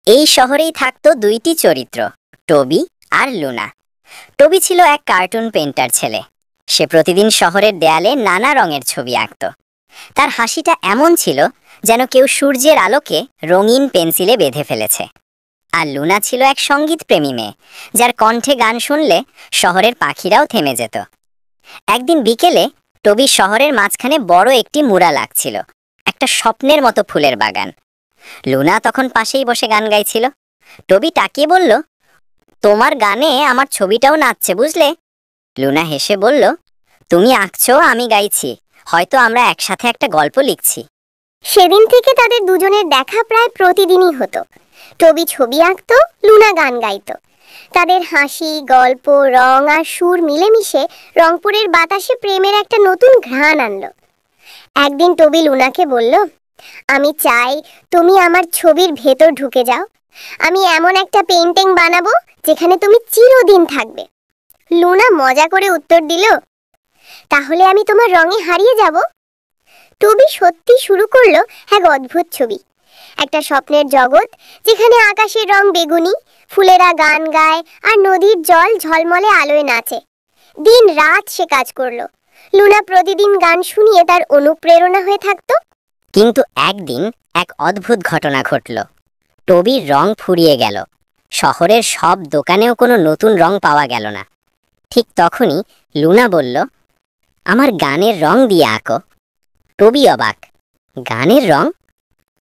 এই শহরেই থাকতো দুইটি চরিত্র, টবি আর লুনা। টবি ছিল এক কার্টুন পেইন্টার ছেলে। সে প্রতিদিন শহরের দেয়ালে নানা রঙের ছবি আঁকত। তার হাসিটা এমন ছিল যেন কেউ সূর্যের আলোকে রঙিন পেন্সিলে বেঁধে ফেলেছে। আর লুনা ছিল এক সঙ্গীত প্রেমী মেয়ে, যার কণ্ঠে গান শুনলে শহরের পাখিরাও থেমে যেত। একদিন বিকেলে টবি শহরের মাঝখানে বড় একটি মুরাল আঁকছিল, একটা স্বপ্নের মতো ফুলের বাগান। লুনা তখন পাশেই বসে গান গাইছিল। টবি তাকিয়ে বলল, তোমার গানে আমার ছবিটাও নাচছে, বুঝলে? লুনা হেসে বলল, তুমি আঁকছো, আমি গাইছি, হয়তো আমরা একসাথে একটা গল্প লিখছি। সেদিন থেকে তাদের দুজনের দেখা প্রায় প্রতিদিনই হতো। টবি ছবি আঁকত, লুনা গান গাইত। তাদের হাসি, গল্প, রং আর সুর মিলেমিশে রংপুরের বাতাসে প্রেমের একটা নতুন ঘ্রাণ আনলো। একদিন টবি লুনাকে বলল, আমি চাই তুমি আমার ছবির ভেতর ঢুকে যাও। আমি এমন একটা পেইন্টিং বানাবো যেখানে তুমি চিরদিন থাকবে। লুনা মজা করে উত্তর দিল, তাহলে আমি তোমার রঙে হারিয়ে যাব? টবি সত্যি শুরু করলো এক অদ্ভুত ছবি, একটা স্বপ্নের জগৎ যেখানে আকাশের রং বেগুনি, ফুলেরা গান গায় আর নদীর জল ঝলমলে আলোয় নাচে। দিন রাত সে কাজ করলো। লুনা প্রতিদিন গান শুনিয়ে তার অনুপ্রেরণা হয়ে থাকতো। কিন্তু একদিন এক অদ্ভুত ঘটনা ঘটল। টবির রং ফুরিয়ে গেল। শহরের সব দোকানেও কোনো নতুন রং পাওয়া গেল না। ঠিক তখনই লুনা বলল, আমার গানের রং দিয়ে আঁকো। টবি অবাক, গানের রং?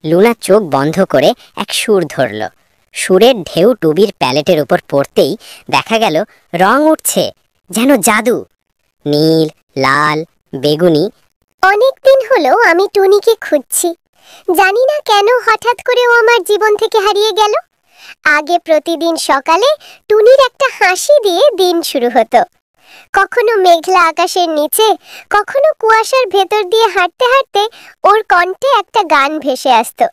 লুনা চোখ বন্ধ করে এক সুর ধরল। সুরের ঢেউ টবির প্যালেটের উপর পড়তেই দেখা গেল রং উঠছে যেন জাদু। নীল, লাল, বেগুনি। অনেকদিন হলো আমি টুনিকে খুঁজছি। জানি না কেন হঠাৎ করে ও আমার জীবন থেকে হারিয়ে গেল। আগে প্রতিদিন সকালে টুনির একটা হাসি দিয়ে দিন শুরু হতো। কখনো মেঘলা আকাশের নিচে, কখনো কুয়াশার ভেতর দিয়ে হাঁটতে হাঁটতে ওর কণ্ঠে একটা গান ভেসে আসতো,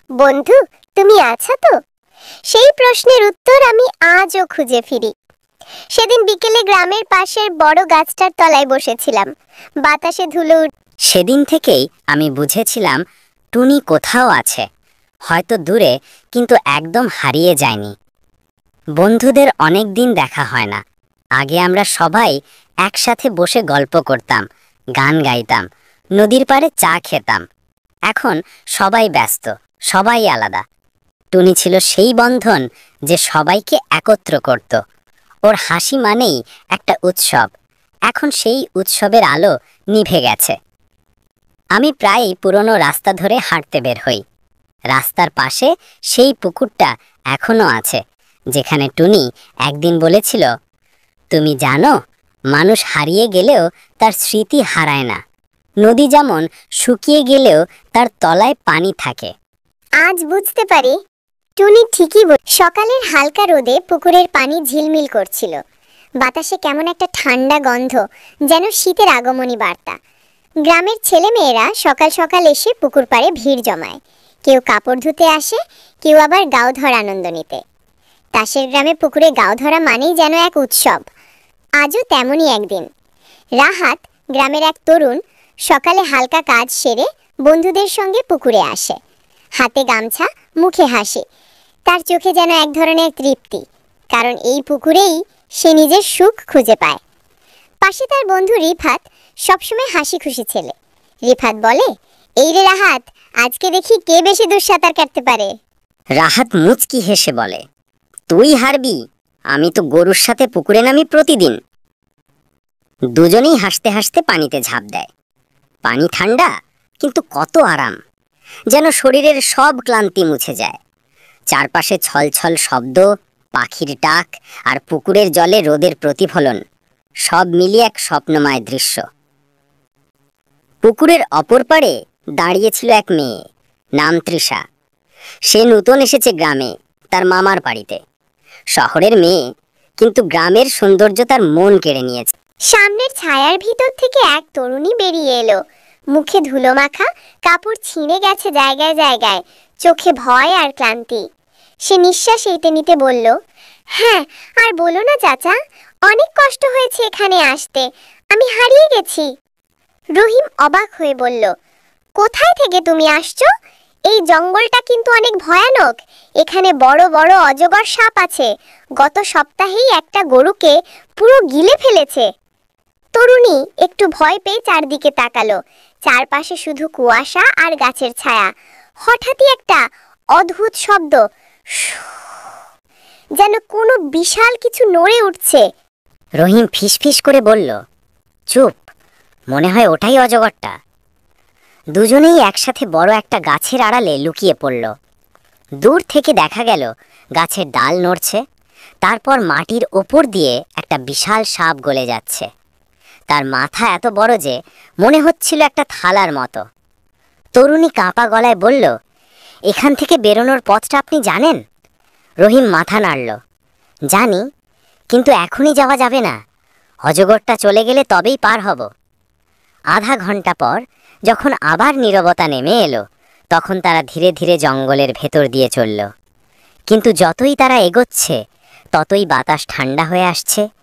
বন্ধু তুমি আছো তো? সেই প্রশ্নের উত্তর আমি আজও খুঁজে ফিরি। সেদিন বিকেলে গ্রামের পাশের বড় গাছটার তলায় বসেছিলাম, বাতাসে ধুলো। সেদিন থেকেই আমি বুঝেছিলাম টুনি কোথাও আছে, হয়তো দূরে, কিন্তু একদম হারিয়ে যায়নি। বন্ধুদের অনেক দিন দেখা হয় না। আগে আমরা সবাই একসাথে বসে গল্প করতাম, গান গাইতাম, নদীর পাড়ে চা খেতাম। এখন সবাই ব্যস্ত, সবাই আলাদা। টুনি ছিল সেই বন্ধন যে সবাইকে একত্র করত। ওর হাসি মানেই একটা উৎসব। এখন সেই উৎসবের আলো নিভে গেছে। আমি প্রায়ই পুরনো রাস্তা ধরে হাঁটতে বের হই। রাস্তার পাশে সেই পুকুরটা এখনো আছে, যেখানে টুনি একদিন বলেছিল, তুমি জানো, মানুষ হারিয়ে গেলেও তার স্মৃতি হারায় না। নদী যেমন শুকিয়ে গেলেও তার তলায় পানি থাকে। আজ বুঝতে পারি টুনি ঠিকই সকালের হালকা রোদে পুকুরের পানি ঝিলমিল করছিল। বাতাসে কেমন একটা ঠান্ডা গন্ধ, যেন শীতের আগমনী বার্তা। গ্রামের ছেলেমেয়েরা সকাল সকাল এসে পুকুর পাড়ে ভিড় জমায়। কেউ কাপড় ধুতে আসে, কেউ আবার গাও ধরা আনন্দ নিতে। তাসের গ্রামে পুকুরে গাও ধরা মানেই যেন এক উৎসব। আজও তেমনই একদিন রাহাত, গ্রামের এক তরুণ, সকালে হালকা কাজ সেরে বন্ধুদের সঙ্গে পুকুরে আসে। হাতে গামছা, মুখে হাসি। তার চোখে যেন এক ধরনের তৃপ্তি, কারণ এই পুকুরেই সে নিজের সুখ খুঁজে পায়। পাশে তার বন্ধু রিফাত, সবসময় হাসি খুশি ছেলে। রিফাত বলে, এই রে রাহাত, আজকে দেখি কে বেশি দূর সাঁতার কাটতে পারে। রাহাত মুচকি হেসে বলে, তুই হারবি, আমি তো গরুর সাথে পুকুরে নামি প্রতিদিন। দুজনেই হাসতে হাসতে পানিতে ঝাঁপ দেয়। পানি ঠান্ডা, কিন্তু কত আরাম, যেন শরীরের সব ক্লান্তি মুছে যায়। চারপাশে ছলছল শব্দ, পাখির ডাক আর পুকুরের জলে রোদের প্রতিফলন, সব মিলিয়ে এক স্বপ্নময় দৃশ্য। পুকুরের অপর পাড়ে দাঁড়িয়েছিল এক মেয়ে, নাম তৃষা। সে নতুন এসেছে গ্রামে, তার মামার বাড়িতে। শহরের মেয়ে, কিন্তু গ্রামের সৌন্দর্য তার মন কেড়ে নিয়েছে। সামনের ছায়ার ভিতর থেকে এক তরুণী বেরিয়ে এলো, মুখে ধুলো মাখা, কাপড় ছিঁড়ে গেছে জায়গায় জায়গায়, চোখে ভয় আর ক্লান্তি। সে নিঃশ্বাস নিতে নিতে বলল, হ্যাঁ, আর বলো না চাচা, অনেক কষ্ট হয়েছে এখানে আসতে, আমি হারিয়ে গেছি। রহিম অবাক হয়ে বলল, কোথায় থেকে তুমি আসছো? এই জঙ্গলটা কিন্তু অনেক ভয়ানক। এখানে বড় বড় অজগর সাপ আছে। গত সপ্তাহেই একটা গরুকে পুরো গিলে ফেলেছে। তরুণী একটু ভয় পেয়ে চারদিকে তাকালো। চারপাশে শুধু কুয়াশা আর গাছের ছায়া। হঠাৎই একটা অদ্ভুত শব্দ, যেন কোনো বিশাল কিছু নড়ে উঠছে। রহিম ফিসফিস করে বলল, চুপ, মনে হয় ওটাই অজগরটা। দুজনেই একসাথে বড় একটা গাছের আড়ালে লুকিয়ে পড়ল। দূর থেকে দেখা গেল গাছের ডাল নড়ছে, তারপর মাটির ওপর দিয়ে একটা বিশাল সাপ গলে যাচ্ছে। তার মাথা এত বড় যে মনে হচ্ছিল একটা থালার মতো। তরুণী কাঁপা গলায় বলল, এখান থেকে বেরোনোর পথটা আপনি জানেন? রহিম মাথা নাড়ল, জানি, কিন্তু এখনই যাওয়া যাবে না। অজগরটা চলে গেলে তবেই পার হব। আধা ঘন্টা পর যখন আবার নীরবতা নেমে এলো, তখন তারা ধীরে ধীরে জঙ্গলের ভেতর দিয়ে চলল। কিন্তু যতই তারা এগোচ্ছে, ততই বাতাস ঠান্ডা হয়ে আসছে,